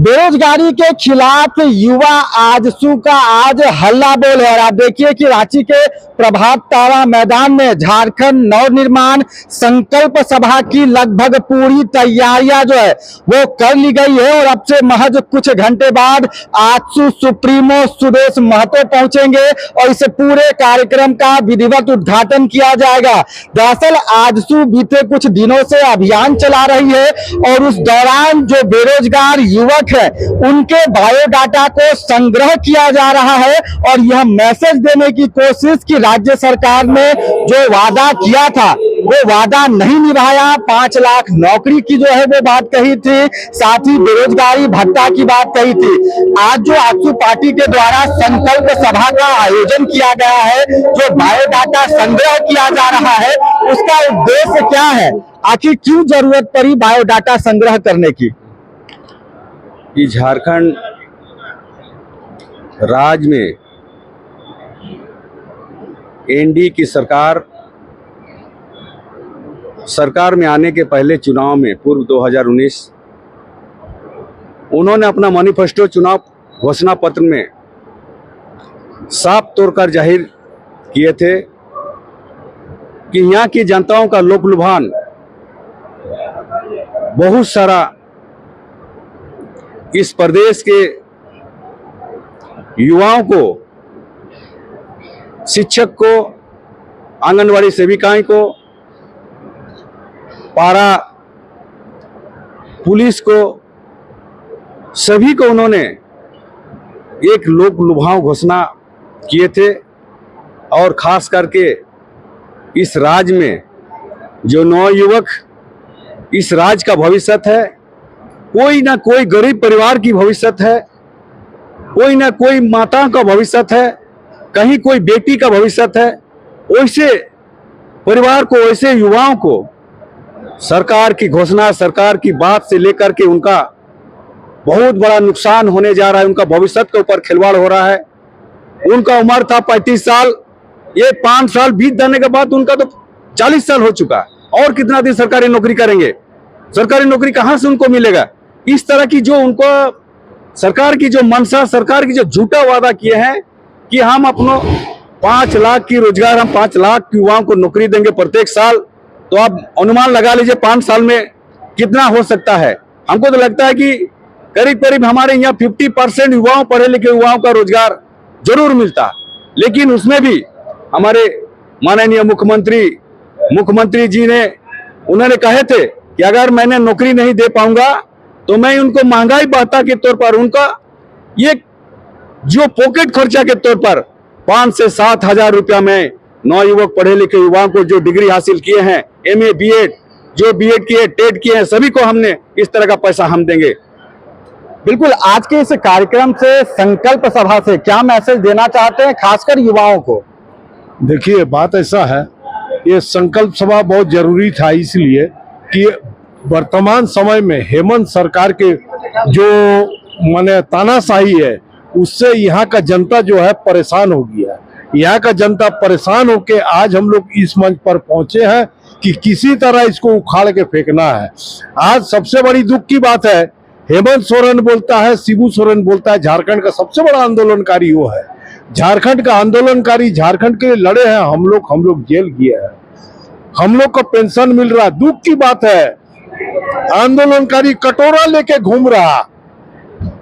बेरोजगारी के खिलाफ युवा आजसू का आज हल्ला बोल है। और आप देखिए कि रांची के प्रभात तारा मैदान में झारखंड नवनिर्माण संकल्प सभा की लगभग पूरी तैयारियां जो है वो कर ली गई है। और अब से महज कुछ घंटे बाद आजसू सुप्रीमो सुदेश महतो पहुंचेंगे और इस पूरे कार्यक्रम का विधिवत उद्घाटन किया जाएगा। दरअसल आजसू बीते कुछ दिनों से अभियान चला रही है और उस दौरान जो बेरोजगार युवक है उनके बायोडाटा को संग्रह किया जा रहा है और यह मैसेज देने की कोशिश कि राज्य सरकार ने जो वादा किया था वो वादा नहीं निभाया। 5 लाख नौकरी की जो है वो बात कही थी, साथ ही बेरोजगारी भत्ता की बात कही थी। आज जो आजसू पार्टी के द्वारा संकल्प सभा का आयोजन किया गया है, जो बायोडाटा संग्रह किया जा रहा है, उसका उद्देश्य क्या है, आखिर क्यों जरूरत पड़ी बायोडाटा संग्रह करने की? कि झारखंड राज्य में एनडीए की सरकार में आने के पहले चुनाव में पूर्व 2019 उन्होंने अपना मैनिफेस्टो चुनाव घोषणा पत्र में साफ तौर पर जाहिर किए थे कि यहाँ की जनताओं का लोक लुभान बहुत सारा इस प्रदेश के युवाओं को, शिक्षक को, आंगनवाड़ी सेविकाएं को, पारा पुलिस को, सभी को उन्होंने एक लोक लुभाव घोषणा किए थे। और खास करके इस राज्य में जो नवयुवक इस राज्य का भविष्य है, कोई ना कोई गरीब परिवार की भविष्य है, कोई ना कोई माता का भविष्य है, कहीं कोई बेटी का भविष्य है, वैसे परिवार को, वैसे युवाओं को सरकार की घोषणा, सरकार की बात से लेकर के उनका बहुत बड़ा नुकसान होने जा रहा है। उनका भविष्य के ऊपर खिलवाड़ हो रहा है। उनका उम्र था 35 साल, ये 5 साल बीत जाने के बाद उनका तो 40 साल हो चुका। और कितना दिन सरकारी नौकरी करेंगे? सरकारी नौकरी कहां से उनको मिलेगा? इस तरह की जो उनको सरकार की जो मंशा, सरकार की जो झूठा वादा किए हैं कि हम अपनों 5 लाख की रोजगार, हम 5 लाख युवाओं को नौकरी देंगे प्रत्येक साल, तो आप अनुमान लगा लीजिए 5 साल में कितना हो सकता है। हमको तो लगता है कि करीब करीब हमारे यहाँ 50% युवाओं, पढ़े लिखे युवाओं का रोजगार जरूर मिलता। लेकिन उसमें भी हमारे माननीय मुख्यमंत्री जी ने उन्होंने कहे थे कि अगर मैंने नौकरी नहीं दे पाऊंगा तो मैं उनको महंगाई भत्ता के तौर पर, उनका ये जो पॉकेट खर्चा के तौर पर 5 से 7 हजार रुपया में नौयुवक पढ़े लिखे युवाओं को जो डिग्री हासिल किए हैं, MA BEd, जो BEd किए, टेट किए हैं, सभी को हमने इस तरह का पैसा हम देंगे। बिल्कुल, आज के इस कार्यक्रम से, संकल्प सभा से क्या मैसेज देना चाहते हैं खासकर युवाओं को? देखिए, बात ऐसा है, ये संकल्प सभा बहुत जरूरी था इसलिए कि वर्तमान समय में हेमंत सरकार के जो माने तानाशाही है उससे यहाँ का जनता जो है परेशान हो गया है। यहाँ का जनता परेशान होके आज हम लोग इस मंच पर पहुंचे हैं कि किसी तरह इसको उखाड़ के फेंकना है। आज सबसे बड़ी दुख की बात है, हेमंत सोरेन बोलता है, शिबू सोरेन बोलता है झारखंड का सबसे बड़ा आंदोलनकारी वो है। झारखंड का आंदोलनकारी, झारखंड के लिए लड़े हैं हम लोग जेल गए हैं, हम लोग को पेंशन मिल रहा। दुख की बात है, आंदोलनकारी कटोरा लेके घूम रहा।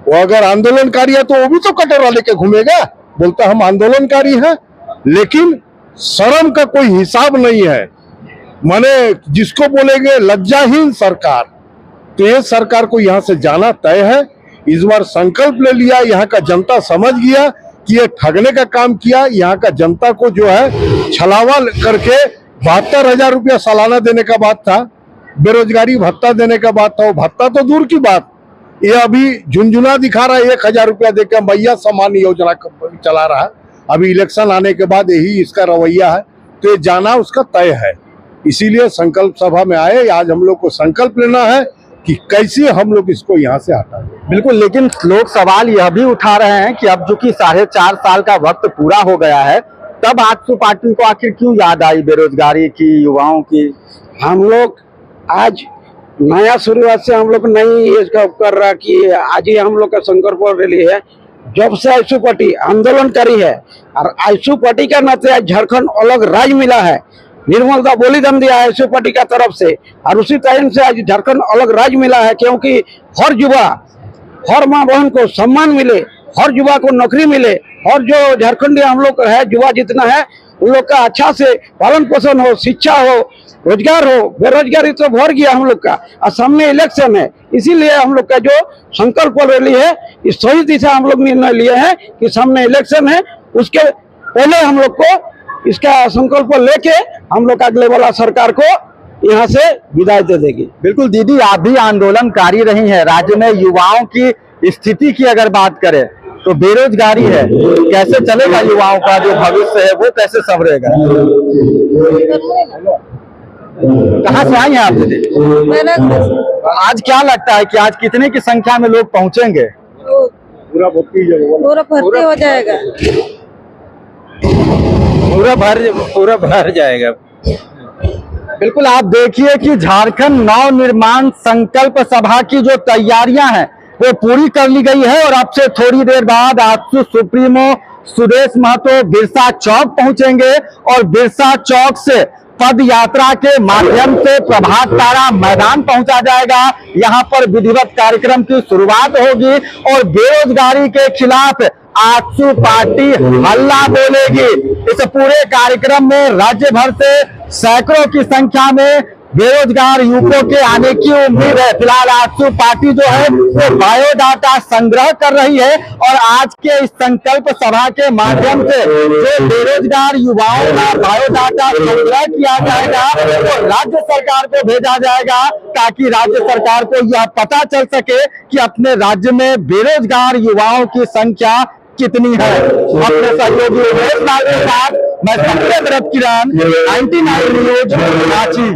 वो अगर आंदोलनकारी है तो वो भी तो कटोरा लेके घूमेगा, बोलता हम आंदोलनकारी हैं, लेकिन शर्म का कोई हिसाब नहीं है। माने जिसको बोलेंगे लज्जाहीन सरकार, तो ये सरकार को यहाँ से जाना तय है। इस बार संकल्प ले लिया, यहाँ का जनता समझ गया कि ये ठगने का काम किया। यहाँ का जनता को जो है छलावा करके 72,000 रुपया सालाना देने का बात था, बेरोजगारी भत्ता देने का बात था। वो भत्ता तो दूर की बात, ये अभी झुंझुना दिखा रहा है, 1,000 रुपया देकर मैया सम्मान योजना चला रहा है। अभी इलेक्शन आने के बाद यही इसका रवैया है, तो ये जाना उसका तय है। इसीलिए संकल्प सभा में आए। आज हम लोग को संकल्प लेना है कि कैसे हम लोग इसको यहाँ से हटाएं। बिल्कुल, लेकिन लोग सवाल यह भी उठा रहे हैं कि अब जो कि 4.5 साल का वक्त पूरा हो गया है, तब आजसू पार्टी को आखिर क्यों याद आई बेरोजगारी की, युवाओं की? हम लोग आज नया शुरुआत से हम लोग नहीं इसका कर रहा कि आज ही हम लोग का शंकरपुर रैली है। जब से आयशु पार्टी आंदोलनकारी है और आयशु पार्टी का नाते आज झारखंड अलग राज्य मिला है, निर्मल दा बलिदान दिया है आयशु पार्टी का तरफ से, और उसी टाइम से आज झारखंड अलग राज्य मिला है। क्योंकि हर युवा, हर माँ बहन को सम्मान मिले, हर युवा को नौकरी मिले, और जो झारखंडी हम लोग है युवा जितना है उन लोग का अच्छा से पालन पोषण हो, शिक्षा हो, रोजगार हो। बेरोजगारी तो भर गया हम लोग का, और सामने इलेक्शन है, इसीलिए हम लोग का जो संकल्प रैली है इस सही दिशा हम लोग निर्णय लिए हैं कि सामने इलेक्शन है, उसके पहले हम लोग को इसका संकल्प लेके हम लोग अगले वाला सरकार को यहाँ से विदाई दे देगी। बिल्कुल दीदी, आप भी आंदोलनकारी रही हैं। राज्य में युवाओं की स्थिति की अगर बात करें तो बेरोजगारी है, कैसे चलेगा? युवाओं का जो भविष्य है वो कैसे संवरेगा? कहाँ से आई हैं आप दीदी? आज क्या लगता है कि आज कितने की संख्या में लोग पहुंचेंगे? पूरा भर्ती हो जाएगा, पूरा भर जाएगा। बिल्कुल, आप देखिए कि झारखंड नव निर्माण संकल्प सभा की जो तैयारियां हैं वो पूरी कर ली गई है, और अब से थोड़ी देर बाद आजसू सुप्रीमो सुदेश महतो बिरसा चौक पहुंचेंगे, और बिरसा चौक से पद यात्रा के माध्यम से प्रभात तारा मैदान पहुंचा जाएगा। यहां पर विधिवत कार्यक्रम की शुरुआत होगी, और बेरोजगारी के खिलाफ आजसू पार्टी हल्ला बोलेगी। इस पूरे कार्यक्रम में राज्य भर से सैकड़ों की संख्या में बेरोजगार युवकों के आने की उम्मीद है। फिलहाल आजसू पार्टी जो है वो बायोडाटा संग्रह कर रही है, और आज के इस संकल्प सभा के माध्यम से जो बेरोजगार युवाओं का बायोडाटा संग्रह किया जाएगा वो राज्य सरकार को भेजा जाएगा, ताकि राज्य सरकार को यह पता चल सके कि अपने राज्य में बेरोजगार युवाओं की संख्या कितनी है। अपने सहयोगी उमेश लाल के साथ मैं संजय किरण, 99 न्यूज रांची।